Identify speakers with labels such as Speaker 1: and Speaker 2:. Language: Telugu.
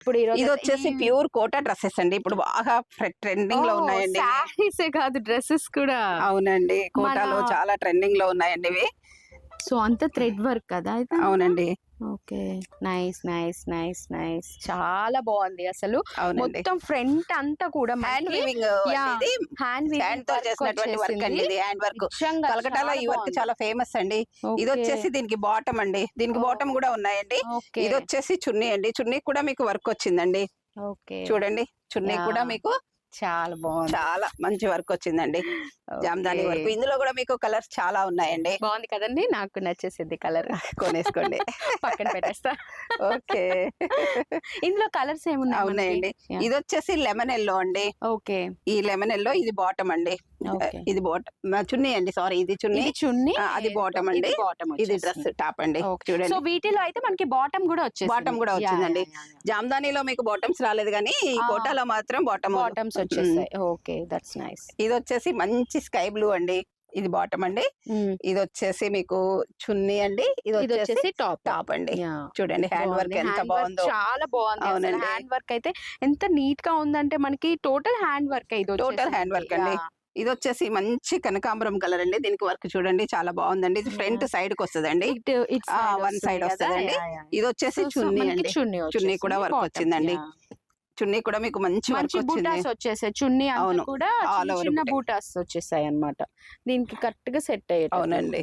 Speaker 1: ఇప్పుడు
Speaker 2: ఇది వచ్చేసి ప్యూర్ కోటా డ్రెస్సెస్ అండి. ఇప్పుడు బాగా ట్రెండింగ్ లో ఉన్నాయండి.
Speaker 1: శారీసే కాదు, డ్రెస్సెస్ కూడా.
Speaker 2: అవునండి, కోటాలో చాలా ట్రెండింగ్ లో ఉన్నాయండి ఇవి.
Speaker 1: సో అంత థ్రెడ్ వర్క్ కదా అయితే?
Speaker 2: అవునండి.
Speaker 1: Okay, nice nice nice nice, చాలా బాగుంది అసలు.
Speaker 2: అవునండి,
Speaker 1: మొత్తం ఫ్రంట్ అంతా కూడా
Speaker 2: హ్యాండ్ వీవింగ్ ఇది, హ్యాండ్ తో చేసినటువంటి వర్క్ అండి. ఇది హ్యాండ్ వర్క్. కలకటాలో ఈ వర్క్ చాలా ఫేమస్ అండి. ఇది వచ్చేసి దీనికి బాటమ్ అండి. దీనికి బాటమ్ కూడా ఉన్నాయండి. ఇది వచ్చేసి చున్నీ అండి. చున్నీ కూడా మీకు వర్క్ వచ్చిందండి. చూడండి, చున్నీ కూడా మీకు
Speaker 1: చాలా బాగుంది,
Speaker 2: చాలా మంచి వర్క్ వచ్చిందండి. జామ్దాని వర్క్. ఇందులో కూడా మీకు కలర్స్ చాలా ఉన్నాయండి.
Speaker 1: బాగుంది కదండి, నాకు నచ్చేసింది కలర్.
Speaker 2: కొనేసుకోండి,
Speaker 1: పక్కన పెట్టేస్తా.
Speaker 2: ఓకే.
Speaker 1: ఇందులో కలర్స్ ఏమున్నాయి?
Speaker 2: అవునాయండి. ఇది వచ్చేసి లెమన్ ఎల్లో అండి.
Speaker 1: ఓకే,
Speaker 2: ఈ లెమన్ ఎల్లో ఇది బాటమ్ అండి. ఇది బాటమ్, చున్నీ అండి. సారీ, ఇది చున్నీ, అది బాటమ్ అండి. ఇది డ్రెస్ టాప్ అండి. చూడండి,
Speaker 1: సో వీటిలో అయితే మనకి బాటమ్ కూడా వచ్చేసింది.
Speaker 2: బాటమ్ కూడా వచ్చిందండి. జామ్దానిలో మీకు బాటమ్స్ రాలేదు, కానీ ఈ కోటాలో మాత్రం బాటమ్స్
Speaker 1: వచ్చేసాయి. Okay, that's nice.
Speaker 2: ఇది వచ్చేసి మంచి స్కై బ్లూ అండి. ఇది బాటమ్ అండి. ఇది వచ్చేసి మీకు చున్నీ అండి. ఇది వచ్చేసి టాప్ అండి. చూడండి, హ్యాండ్ వర్క్ ఎంత బాగుందో,
Speaker 1: చాలా బాగుంది.
Speaker 2: అవునండి,
Speaker 1: హ్యాండ్ వర్క్ అయితే ఎంత నీట్ గా ఉందంటే మనకి total hand work.
Speaker 2: Total hand work అండి. ఇది వచ్చేసి మంచి కనకాంబరం కలర్ అండి. దీనికి వర్క్ చూడండి, చాలా బాగుందండి. ఇది ఫ్రంట్ సైడ్ కి వస్తుందండి, వన్ సైడ్ వస్తుందండి. ఇది వచ్చేసి చున్నీ అండి. చున్నీ కూడా వర్క్ వచ్చిందండి. చున్నీ కూడా మీకు మంచి
Speaker 1: బూటాస్ వచ్చేసాయి. చున్నీ అంతా కూడా చిన్న బూటాస్ వచ్చేసాయి అన్నమాట. దీనికి కరెక్ట్ గా సెట్ అయ్యేది.
Speaker 2: అవునండి.